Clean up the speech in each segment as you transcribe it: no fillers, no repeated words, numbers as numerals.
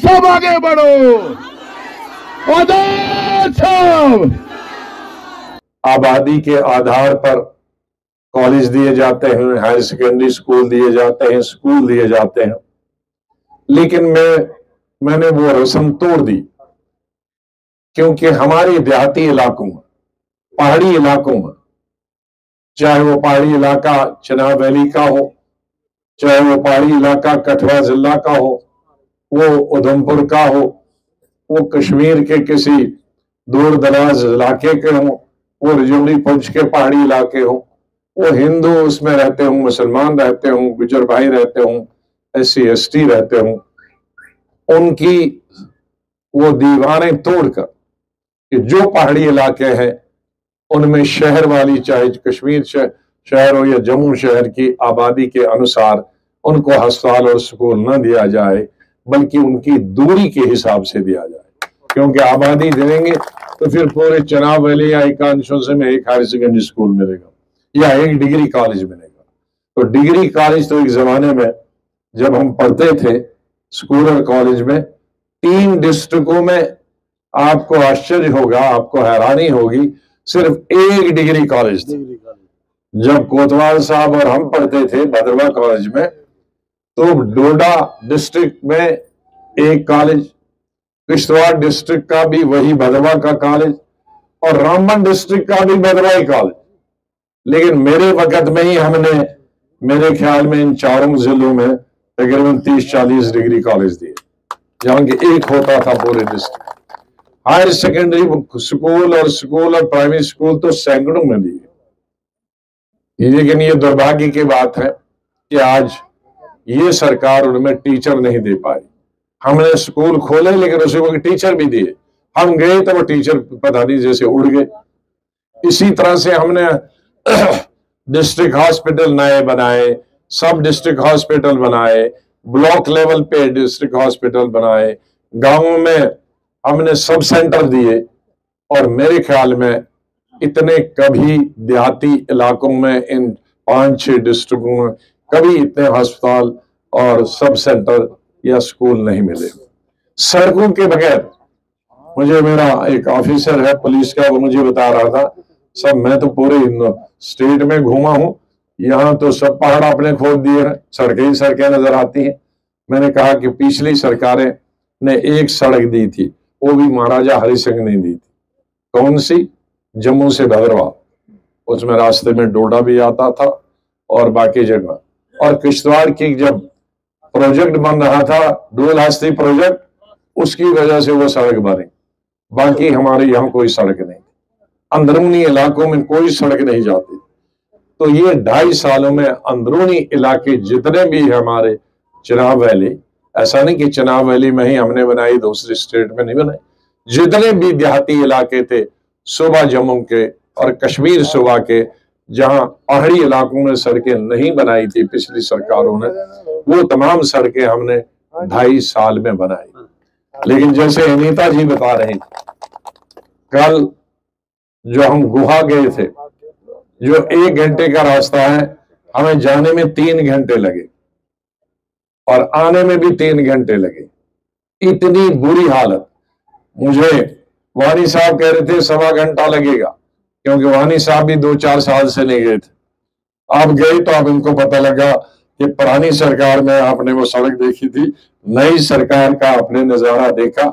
सब आगे बढ़ो। आजाद साहब। आबादी के आधार पर कॉलेज दिए जाते हैं, हायर सेकेंडरी स्कूल दिए जाते हैं, स्कूल दिए जाते हैं, लेकिन मैंने वो रस्म तोड़ दी, क्योंकि हमारे देहाती इलाकों में, पहाड़ी इलाकों में, चाहे वो पहाड़ी इलाका चिनाब वैली का हो, चाहे वो पहाड़ी इलाका कठुआ जिला का हो, वो उधमपुर का हो, वो कश्मीर के किसी दूर दराज इलाके के हों, वो रजौली पुंछ के पहाड़ी इलाके हों, वो हिंदू उसमें रहते हों, मुसलमान रहते हों, गुजर भाई रहते हों, SC ST रहते हों, उनकी वो दीवारें तोड़कर कि जो पहाड़ी इलाके हैं उनमें शहर वाली, चाहे कश्मीर शहर हो या जम्मू शहर की आबादी के अनुसार उनको अस्पताल और स्कूल न दिया जाए, बल्कि उनकी दूरी के हिसाब से दिया जाए। क्योंकि आबादी देंगे तो फिर पूरे चिनाब वैली या एकांशों में एक हायर सेकेंडरी स्कूल मिलेगा या एक डिग्री कॉलेज मिलेगा। तो डिग्री कॉलेज तो एक जमाने में जब हम पढ़ते थे स्कूल और कॉलेज में, 3 डिस्ट्रिक्टों में आपको आश्चर्य होगा, आपको हैरानी होगी, सिर्फ एक डिग्री कॉलेज था। जब कोतवाल साहब और हम पढ़ते थे भद्रवा कॉलेज में, तो डोडा डिस्ट्रिक्ट में एक कॉलेज, किश्तवाड़ डिस्ट्रिक्ट का भी वही भद्रवा का कॉलेज, और रामबन डिस्ट्रिक्ट का भी भद्रवा ही कॉलेज। लेकिन मेरे वक्त में ही हमने, मेरे ख्याल में इन चारों जिलों में तकरीबन 30-40 डिग्री कॉलेज दिए, जहां कि एक होता था पूरे डिस्ट्रिक्ट। हायर सेकेंडरी स्कूल और प्राइमरी स्कूल तो सैकड़ों में दिए। लेकिन ये दुर्भाग्य की बात है कि आज ये सरकार उनमें टीचर नहीं दे पाई। हमने स्कूल खोले लेकिन उसी वक्त टीचर भी दिए, हम गए तो वो टीचर पता नहीं जैसे उड़ गए। इसी तरह से हमने डिस्ट्रिक्ट हॉस्पिटल नए बनाए, सब डिस्ट्रिक्ट हॉस्पिटल बनाए, ब्लॉक लेवल पे डिस्ट्रिक्ट हॉस्पिटल बनाए, गांवों में हमने सब सेंटर दिए, और मेरे ख्याल में इतने कभी देहाती इलाकों में इन 5-6 डिस्ट्रिक्टों में कभी इतने अस्पताल और सब सेंटर या स्कूल नहीं मिले। सड़कों के बगैर, मुझे मेरा एक ऑफिसर है पुलिस का, वो मुझे बता रहा था, सब मैं तो पूरे स्टेट में घूमा हूं, यहाँ तो सब पहाड़ आपने खोद दिए हैं, सड़कें ही सड़कें नजर आती हैं। मैंने कहा कि पिछली सरकारें ने एक सड़क दी थी, वो भी महाराजा हरि सिंह ने दी थी। कौन सी? जम्मू से भद्रवा, उसमें रास्ते में डोडा भी आता था और बाकी जगह। और किश्तवाड़ की जब प्रोजेक्ट बन रहा था, डुअल हस्ती प्रोजेक्ट, उसकी वजह से वो सड़क बनी, बाकी हमारे यहाँ कोई सड़क नहीं, अंदरूनी इलाकों में कोई सड़क नहीं जाती। तो ये 2.5 सालों में अंदरूनी इलाके जितने भी हमारे चिनाब वैली, ऐसा नहीं कि चिनाब वैली में ही हमने बनाई, दूसरी स्टेट में नहीं बनाई, जितने भी देहाती इलाके थे सूबा जम्मू के और कश्मीर सूबा के, जहां पहाड़ी इलाकों में सड़कें नहीं बनाई थी पिछली सरकारों ने, वो तमाम सड़कें हमने 2.5 साल में बनाई। लेकिन जैसे अनीता जी बता रही, कल जो हम गुहा गए थे, जो 1 घंटे का रास्ता है, हमें जाने में 3 घंटे लगे और आने में भी 3 घंटे लगे। इतनी बुरी हालत। मुझे वानी साहब कह रहे थे 1.25 घंटा लगेगा, क्योंकि वानी साहब भी 2-4 साल से नहीं गए थे। आप गए तो अब इनको पता लगा कि पुरानी सरकार में आपने वो सड़क देखी थी, नई सरकार का आपने नजारा देखा,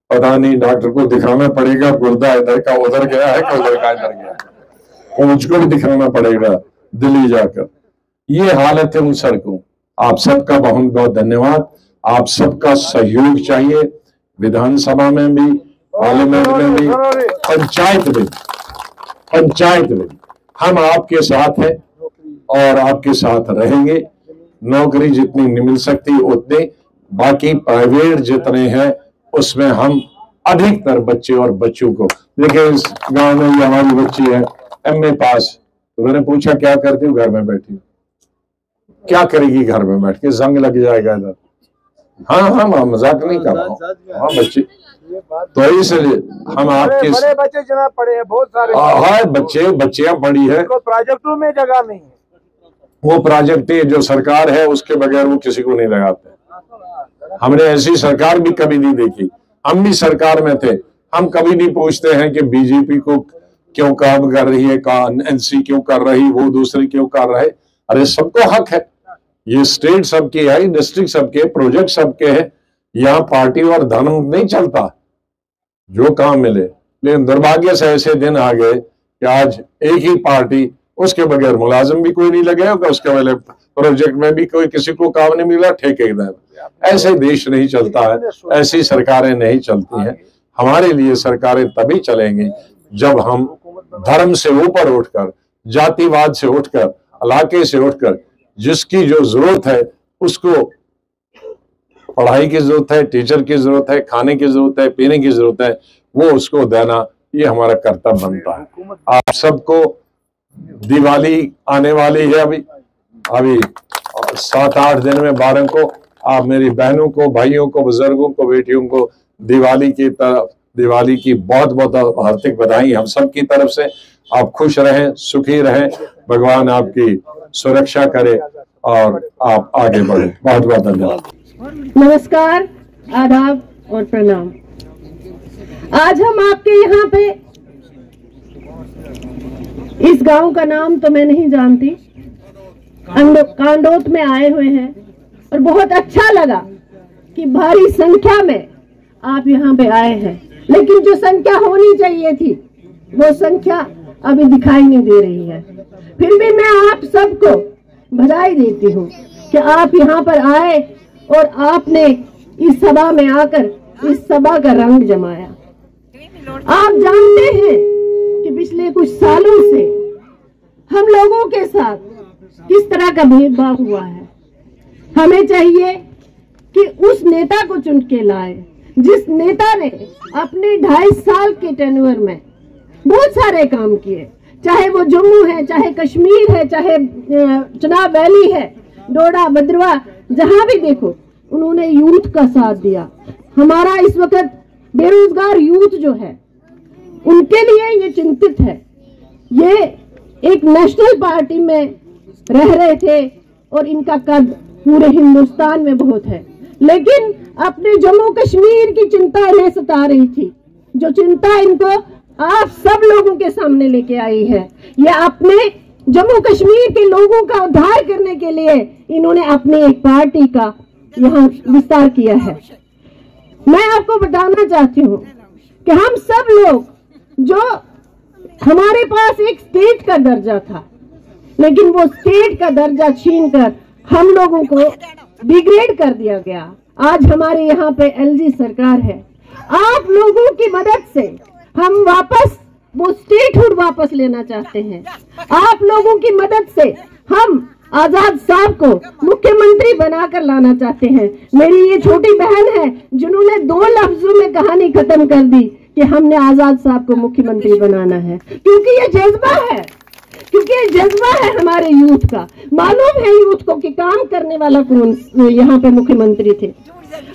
पता नहीं डॉक्टर को दिखाना पड़ेगा गुर्दा इधर का उधर गया है कि उधर का इधर गया है, मुझको भी दिखाना पड़ेगा दिल्ली जाकर। ये हालत है उन सड़कों। आप सबका बहुत बहुत धन्यवाद। आप सबका सहयोग चाहिए, विधानसभा में भी, पार्लियामेंट में भी, पंचायत में हम आपके साथ हैं और आपके साथ रहेंगे। नौकरी जितनी नहीं मिल सकती उतनी, बाकी प्राइवेट जितने हैं उसमें हम अधिकतर बच्चे और बच्चों को, देखिए इस गांव में ये हमारी बच्ची है MA पास, तो मैंने पूछा क्या करती हूँ, घर में बैठी। क्या करेगी घर में बैठ के, जंग लग जाएगा इधर। हाँ मजाक नहीं कर रहा हूँ, हाँ बच्चे तो इसलिए हम आपके बड़े बच्चे जनाब पढ़े हैं बहुत सारे, हाँ बच्चियां पढ़ी है, प्रोजेक्टों में जगह नहीं है। वो प्रोजेक्ट जो सरकार है उसके बगैर वो किसी को नहीं लगाते। हमने ऐसी सरकार भी कभी नहीं देखी। हम भी सरकार में थे, हम कभी नहीं पूछते हैं कि बीजेपी को क्यों काम कर रही है, एनसी क्यों कर रही, वो दूसरे क्यों कर रहे। अरे सबको हक है, ये स्टेट सबकी है, डिस्ट्रिक्ट सबके, प्रोजेक्ट सबके हैं। यहाँ पार्टी और धर्म नहीं चलता, जो काम मिले। लेकिन दुर्भाग्य से ऐसे दिन आ गए कि आज एक ही पार्टी, उसके बगैर मुलाजिम भी कोई नहीं लगे होगा, उसके वाले प्रोजेक्ट में भी कोई किसी को काम नहीं मिला, ठेकेदार। ऐसे देश नहीं चलता है, ऐसी सरकारें नहीं चलती हैं। हमारे लिए सरकारें तभी चलेंगी जब हम धर्म से ऊपर उठकर, जातिवाद से उठकर, इलाके से उठकर, जिसकी जो जरूरत है उसको, पढ़ाई की जरूरत है, टीचर की जरूरत है, खाने की जरूरत है, पीने की जरूरत है, वो उसको देना, ये हमारा कर्तव्य बनता है। आप सबको दिवाली आने वाली है, अभी 7-8 दिन में 12 को। आप मेरी बहनों को, भाइयों को, बुजुर्गों को, बेटियों को दिवाली की बहुत बहुत हार्दिक बधाई हम सब की तरफ से। आप खुश रहें, सुखी रहें, भगवान आपकी सुरक्षा करे और आप आगे बढ़े। बहुत बहुत धन्यवाद। नमस्कार, आदाब और प्रणाम। आज हम आपके यहाँ पे, इस गांव का नाम तो मैं नहीं जानती, कांडोत में आए हुए हैं और बहुत अच्छा लगा कि भारी संख्या में आप यहाँ पे आए हैं। लेकिन जो संख्या होनी चाहिए थी वो संख्या अभी दिखाई नहीं दे रही है। फिर भी मैं आप सबको बधाई देती हूँ कि आप यहाँ पर आए और आपने इस सभा में आकर इस सभा का रंग जमाया। आप जानते हैं कि पिछले कुछ सालों से हम लोगों के साथ किस तरह का भेदभाव हुआ है। हमें चाहिए कि उस नेता को चुन के लाए जिस नेता ने अपने 2.5 साल के टेन्योर में बहुत सारे काम किए, चाहे वो जम्मू है, चाहे कश्मीर है, चाहे चनाब वैली है, डोडा भद्रवा, जहां भी देखो उन्होंने यूथ का साथ दिया। हमारा इस वक्त बेरोजगार यूथ जो है उनके लिए ये चिंतित है। ये एक नेशनल पार्टी में रह रहे थे और इनका कद पूरे हिंदुस्तान में बहुत है, लेकिन अपने जम्मू कश्मीर की चिंता इन्हें सता रही थी। जो चिंता इनको आप सब लोगों के सामने लेके आई है, ये अपने जम्मू कश्मीर के लोगों का उद्धार करने के लिए इन्होंने अपनी एक पार्टी का यहाँ विस्तार किया है। मैं आपको बताना चाहती हूँ कि हम सब लोग, जो हमारे पास एक स्टेट का दर्जा था, लेकिन वो स्टेट का दर्जा छीनकर हम लोगों को डिग्रेड कर दिया गया। आज हमारे यहाँ पे एलजी सरकार है। आप लोगों की मदद से हम वापस वो स्टेटहुड वापस लेना चाहते हैं। आप लोगों की मदद से हम आजाद साहब को मुख्यमंत्री बनाकर लाना चाहते हैं। मेरी ये छोटी बहन है जिन्होंने 2 लफ्जों में कहानी खत्म कर दी कि हमने आजाद साहब को मुख्यमंत्री बनाना है, क्योंकि ये जज्बा है, क्योंकि ये जज्बा है हमारे यूथ का। मालूम है यूथ को कि काम करने वाला कौन यहाँ पे मुख्यमंत्री थे।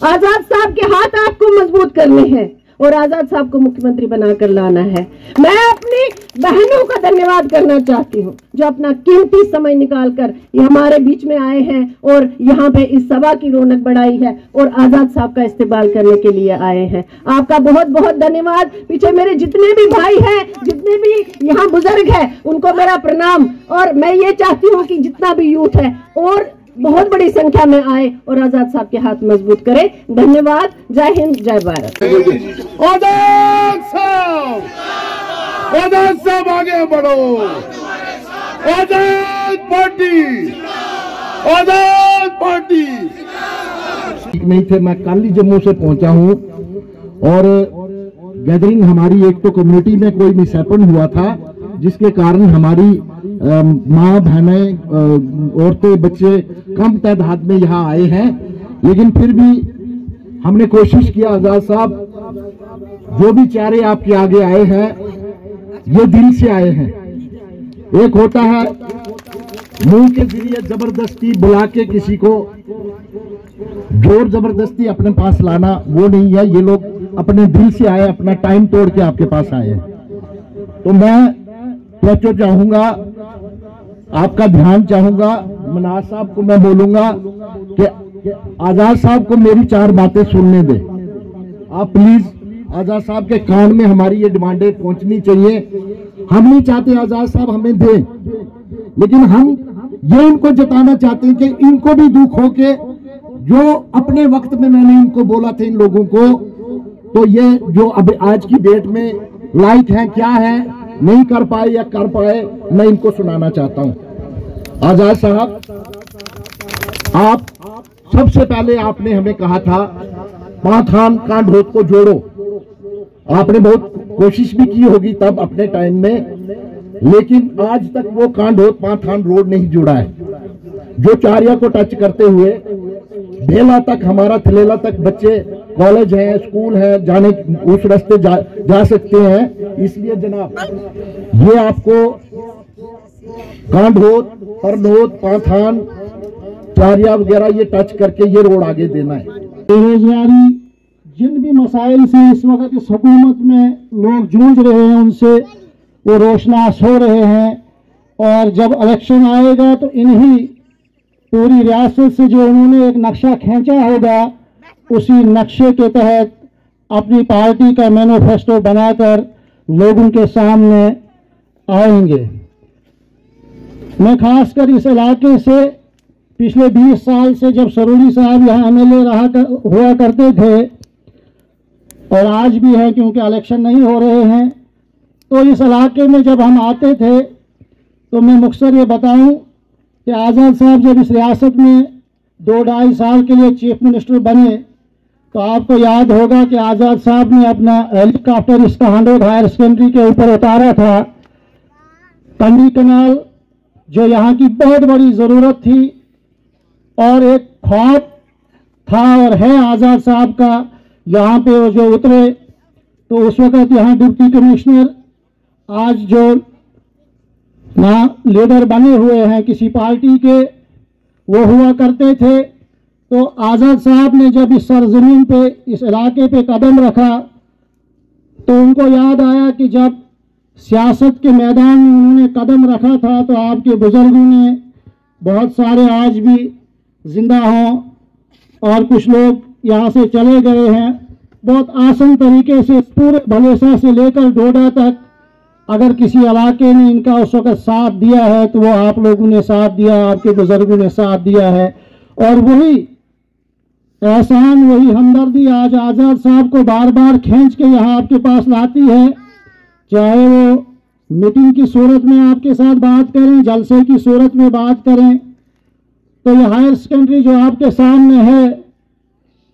आजाद साहब के हाथ आपको मजबूत करने हैं और आजाद साहब को मुख्यमंत्री बनाकर लाना है। मैं अपनी बहनों का धन्यवाद करना चाहती हूँ जो अपना कीमती समय निकालकर ये हमारे बीच में आए हैं और यहाँ पे इस सभा की रौनक बढ़ाई है और आजाद साहब का इस्तेमाल करने के लिए आए हैं। आपका बहुत बहुत धन्यवाद। पीछे मेरे जितने भी भाई हैं, जितने भी यहाँ बुजुर्ग हैं, उनको मेरा प्रणाम। और मैं ये चाहती हूँ कि जितना भी यूथ है और बहुत बड़ी संख्या में आए और आजाद साहब के हाथ मजबूत करे। धन्यवाद। जय हिंद, जय भारत। आजाद साहब आगे बढ़ो। आजाद पार्टी, आजाद पार्टी। नहीं थे, मैं कल ही जम्मू से पहुंचा हूं और गैदरिंग हमारी एक तो कम्युनिटी में कोई मिसहैपन हुआ था जिसके कारण हमारी माँ बहनें, औरतें, बच्चे कम तादाद में यहाँ आए हैं। लेकिन फिर भी हमने कोशिश किया। आजाद साहब, जो भी चेहरे आपके आगे आए हैं ये दिल से आए हैं। एक होता है मुंह के जरिए जबरदस्ती बुला के किसी को जोर जबरदस्ती अपने पास लाना, वो नहीं है। ये लोग अपने दिल से आए, अपना टाइम तोड़ के आपके पास आए हैं। तो मैं तो चाहूंगा, आपका ध्यान चाहूंगा, मनाज साहब को मैं बोलूंगा कि कि आजाद साहब को मेरी 4 बातें सुनने दें। आप प्लीज आजाद साहब के कान में हमारी ये डिमांडें पहुंचनी चाहिए। हम नहीं चाहते आजाद साहब हमें दें, लेकिन हम ये इनको जताना चाहते हैं कि इनको भी दुख हो के जो अपने वक्त में मैंने इनको बोला था इन लोगों को, तो ये जो अब आज की डेट में लाइक है क्या है नहीं कर पाए या कर पाए, मैं इनको सुनाना चाहता हूं। आजाद साहब, आप सबसे पहले आपने हमें कहा था पाथान कांढोत को जोड़ो। आपने बहुत कोशिश भी की होगी तब अपने टाइम में, लेकिन आज तक वो कांढोत पाथान रोड नहीं जुड़ा है, जो चारिया को टच करते हुए बेला तक, हमारा थलेला तक बच्चे कॉलेज है, स्कूल है, जाने उस रास्ते जा सकते हैं। इसलिए जनाब ये आपको कांढोत, परनोत, पाथान, चारिया वगैरह ये टच करके ये रोड आगे देना है। बेरोजगारी, जिन भी मसाइल से इस वक्त इस हुकूमत में लोग जूझ रहे हैं उनसे वो रोशनास हो रहे हैं, और जब इलेक्शन आएगा तो इन्हीं पूरी रियासत से जो उन्होंने एक नक्शा खींचा होगा उसी नक्शे के तहत अपनी पार्टी का मैनिफेस्टो बनाकर लोगों के सामने आएंगे। मैं खासकर इस इलाके से पिछले 20 साल से, जब सरूरी साहब यहाँ MLA हुआ करते थे और आज भी है क्योंकि इलेक्शन नहीं हो रहे हैं, तो इस इलाके में जब हम आते थे तो मैं मुख्तसर ये बताऊं कि आज़ाद साहब जब इस रियासत में 2-2.5 साल के लिए चीफ मिनिस्टर बने तो आपको याद होगा कि आज़ाद साहब ने अपना हेलीकॉप्टर इसका हांडोद हायर सेकेंडरी के ऊपर उतारा था। कंडी कनाल जो यहाँ की बहुत बड़ी ज़रूरत थी और एक ख्वाब था और है आज़ाद साहब का, यहाँ पे वो जो उतरे तो उस वक़्त यहाँ डिप्टी कमिश्नर आज जो ना लीडर बने हुए हैं किसी पार्टी के, वो हुआ करते थे। तो आज़ाद साहब ने जब इस सरजमीन पे, इस इलाके पे कदम रखा तो उनको याद आया कि जब सियासत के मैदान में उन्होंने कदम रखा था तो आपके बुजुर्गों ने, बहुत सारे आज भी जिंदा हों और कुछ लोग यहाँ से चले गए हैं, बहुत आसान तरीके से पूरे भलेसा से लेकर डोडा तक अगर किसी इलाके ने इनका उस वक्त साथ दिया है तो वो आप लोगों ने साथ दिया, आपके बुजुर्गों ने साथ दिया है। और वही एहसान, वही हमदर्दी आज आज़ाद साहब को बार बार खींच के यहाँ आपके पास लाती है, चाहे वो मीटिंग की सूरत में आपके साथ बात करें, जलसे की सूरत में बात करें। तो ये हायर सेकेंडरी जो आपके सामने है,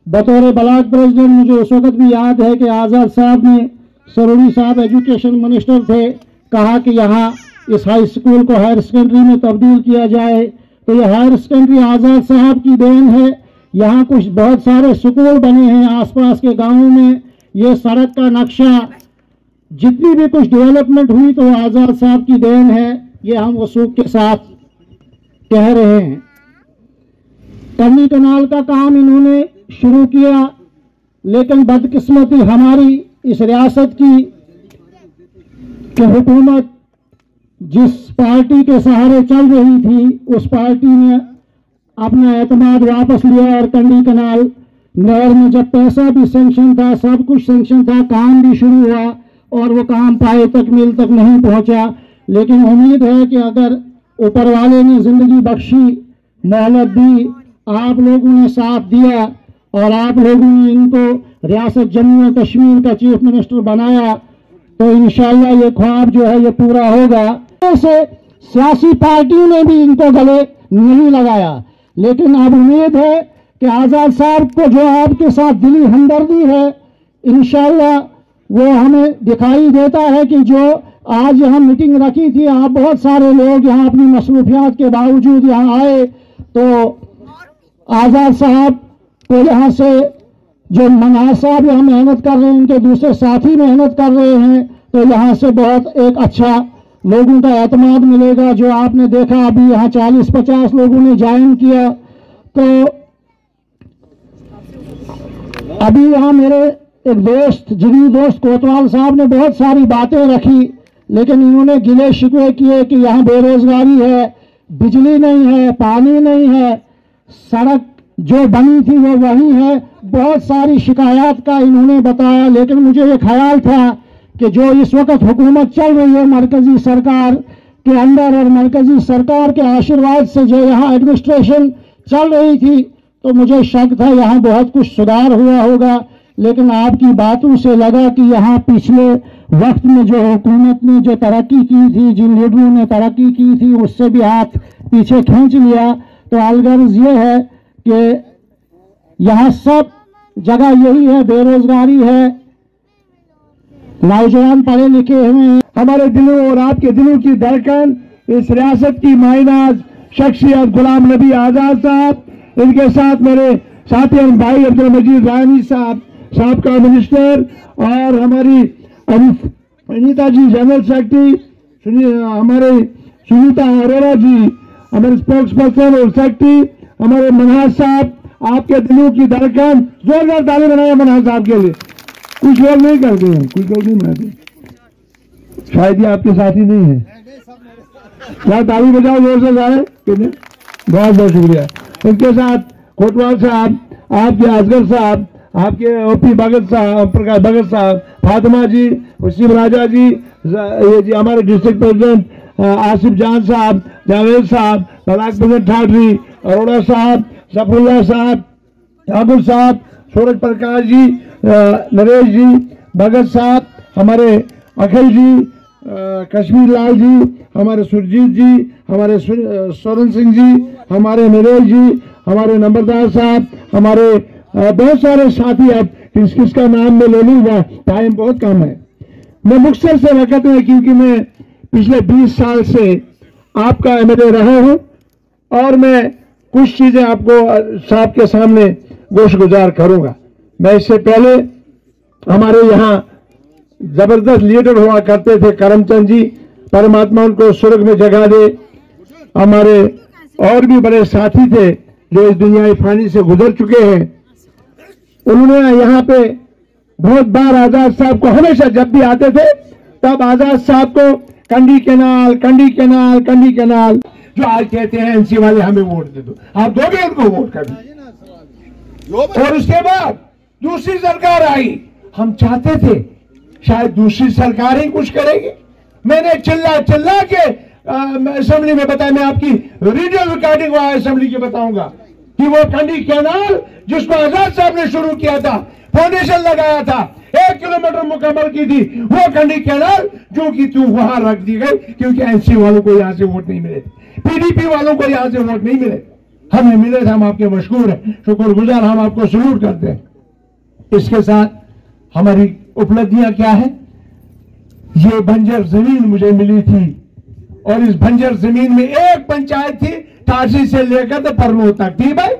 बतौर ब्लॉक प्रेसिडेंट मुझे उस वक्त भी याद है कि आज़ाद साहब ने, सरूरी साहब एजुकेशन मिनिस्टर थे, कहा कि यहाँ इस हाई स्कूल को हायर सेकेंडरी में तब्दील किया जाए। तो ये हायर सेकेंडरी आज़ाद साहब की देन है। यहाँ कुछ बहुत सारे स्कूल बने हैं आसपास के गांवों में, ये सड़क का नक्शा, जितनी भी कुछ डेवलपमेंट हुई तो आज़ाद साहब की देन है, ये हम वसूख के साथ कह रहे हैं। कंडी कनाल का काम इन्होंने शुरू किया, लेकिन बदकिस्मती हमारी इस रियासत की कि हुकूमत जिस पार्टी के सहारे चल रही थी उस पार्टी ने अपना एतमाद वापस लिया और कंडी कनाल नहर में जब पैसा भी सेंक्शन था, सब कुछ सेंक्शन था, काम भी शुरू हुआ और वो काम पाए तक मिल तक नहीं पहुंचा। लेकिन उम्मीद है कि अगर ऊपर वाले ने जिंदगी बख्शी, मोहलत दी, आप लोगों ने साथ दिया और आप लोगों ने इनको रियासत जम्मू और कश्मीर का चीफ मिनिस्टर बनाया तो इंशाअल्लाह ये ख्वाब जो है ये पूरा होगा। ऐसे सियासी पार्टियों ने भी इनको गले नहीं लगाया, लेकिन अब उम्मीद है कि आज़ाद साहब को जो आपके साथ दिली हमदर्दी है, इंशाअल्लाह वो हमें दिखाई देता है कि जो आज यहाँ मीटिंग रखी थी, आप बहुत सारे लोग यहाँ अपनी मसरूफियात के बावजूद यहाँ आए, तो आज़ाद साहब को यहाँ से जो मनाज साहब यहाँ मेहनत कर रहे हैं, उनके दूसरे साथी मेहनत कर रहे हैं, तो यहाँ से बहुत एक अच्छा लोगों का एतमाद मिलेगा। जो आपने देखा अभी यहाँ 40-50 लोगों ने ज्वाइन किया, तो अभी यहाँ मेरे एक दोस्त, जिगरी दोस्त कोतवाल साहब ने बहुत सारी बातें रखी, लेकिन इन्होंने गिले शिकवे किए कि यहाँ बेरोजगारी है, बिजली नहीं है, पानी नहीं है, सड़क जो बनी थी वो वही है। बहुत सारी शिकायत का इन्होंने बताया, लेकिन मुझे ये ख्याल था कि जो इस वक्त हुकूमत चल रही है मरकजी सरकार के अंदर और मरकजी सरकार के आशीर्वाद से जो यहाँ एडमिनिस्ट्रेशन चल रही थी, तो मुझे शक था यहाँ बहुत कुछ सुधार हुआ होगा। लेकिन आपकी बातों से लगा कि यहाँ पिछले वक्त में जो हुकूमत ने जो तरक्की की थी, जिन लीडरों ने तरक्की की थी, उससे भी हाथ पीछे खींच लिया। तो अलगर्ज ये है कि यहाँ सब जगह यही है, बेरोजगारी है, नौजवान पढ़े लिखे हुए हैं। हमारे दिलों और आपके दिलों की धड़कन, इस रियासत की मायनाज शख्सियत गुलाम नबी आजाद साहब, इनके साथ मेरे साथी भाई अब्दुल मजीद रानी साहब, साहब का मिनिस्टर, और हमारी अनीता जी जनरल सेक्रेटरी, हमारे सुनीता अरोड़ा जी हमारे स्पोक्स पर्सन और सेक्रेटरी, हमारे मनहाज साहब, आपके दिलों की धड़कन। जोरदार ताली बनाया मनहाज साहब के लिए। कुछ लोग नहीं करते हैं, कुछ लोग नहीं बनाते, शायद ये आपके साथी नहीं है। क्या ताली बजाओ जोर से जाए। बहुत बहुत शुक्रिया। उनके साथ कोटवाल साहब, आपके असगर साहब, आपके ओपी भगत साहब, प्रकाश भगत साहब, फातिमा जी, वसीम राजा जी, ये जी हमारे डिस्ट्रिक्ट प्रेसिडेंट आसिफ जान साहब, जावेद साहब, ब्लॉक प्रेसिडेंट ठाडरी, अरोड़ा साहब, सफरुल्लाह साहब, ठाकुर साहब, सूरज प्रकाश जी, नरेश जी, भगत साहब, हमारे अखिल जी, कश्मीर लाल जी, हमारे सुरजीत जी, हमारे सोरेन सिंह जी, हमारे नरेश जी, हमारे नंबरदार साहब, हमारे बहुत सारे साथी। अब किसका नाम मैं ले लूँगा, टाइम बहुत कम है। मैं मुख्तसर से वक्त है क्योंकि मैं पिछले 20 साल से आपका एमएलए रहा हूँ और मैं कुछ चीजें आपको साहब के सामने गोश गुजार करूंगा। मैं इससे पहले हमारे यहाँ जबरदस्त लीडर हुआ करते थे करमचंद जी, परमात्मा उनको स्वर्ग में जगह दे। हमारे और भी बड़े साथी थे जो इस दुनियाई फानी से गुजर चुके हैं। उन्होंने यहाँ पे बहुत बार आजाद साहब को, हमेशा जब भी आते थे तब आजाद साहब को कंडी कैनाल, कंडी कैनाल, कंडी कैनाल, जो आज कहते हैं एनसी वाले हमें वोट दे दो, आप दोगे उनको वोट कर दो। और उसके बाद दूसरी सरकार आई, हम चाहते थे शायद दूसरी सरकार ही कुछ करेगी। मैंने चिल्ला चिल्ला के असेंबली में बताया, मैं आपकी वीडियो रिकॉर्डिंग असेंबली की बताऊंगा कि वो कंडी कैनाल जिसको आजाद साहब ने शुरू किया था, फाउंडेशन लगाया था, 1 किलोमीटर मुकम्मल की थी, वो कंडी कैनाल जो कि तू वहां रख दी गई क्योंकि एनसी वालों को यहां से वोट नहीं मिले, पीडीपी वालों को यहां से वोट नहीं मिले, हमें मिले थे। हम आपके मशहूर हैं, शुक्रगुजार, हम आपको सल्यूट करते हैं। इसके साथ हमारी उपलब्धियां क्या है, ये बंजर जमीन मुझे मिली थी और इस बंजर जमीन में एक पंचायत थी ताजी से लेकर तो परनो तक थी भाई,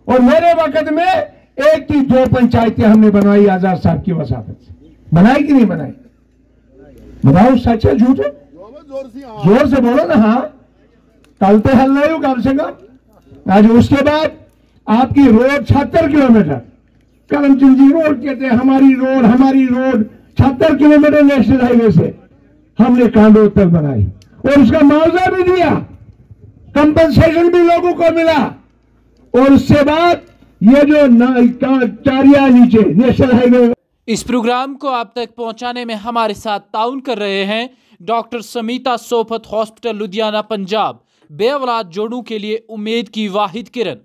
और मेरे वक्त में 1 की 2 पंचायतें हमने बनवाई आजाद साहब की वसाफत से। बनाई कि नहीं बनाई, बताओ सच है झूठ है, जोर से बोलो ना। हाँ, कल तो हल नहीं हो कम से कम आज। उसके बाद आपकी रोड 76 किलोमीटर, करमचंद जी रोड कहते हैं, हमारी रोड 76 किलोमीटर नेशनल हाईवे से हमने कांडोद तक बनाई और उसका मुआवजा भी दिया, कंपनसेशन भी लोगों को मिला। और उसके बाद ये जो चारिया नीचे नेशनल हाईवे। इस प्रोग्राम को आप तक पहुंचाने में हमारे साथ ताउन कर रहे हैं डॉक्टर समीता सोफत हॉस्पिटल लुधियाना पंजाब, बेऔलाद जोड़ों के लिए उम्मीद की वाहिद किरण।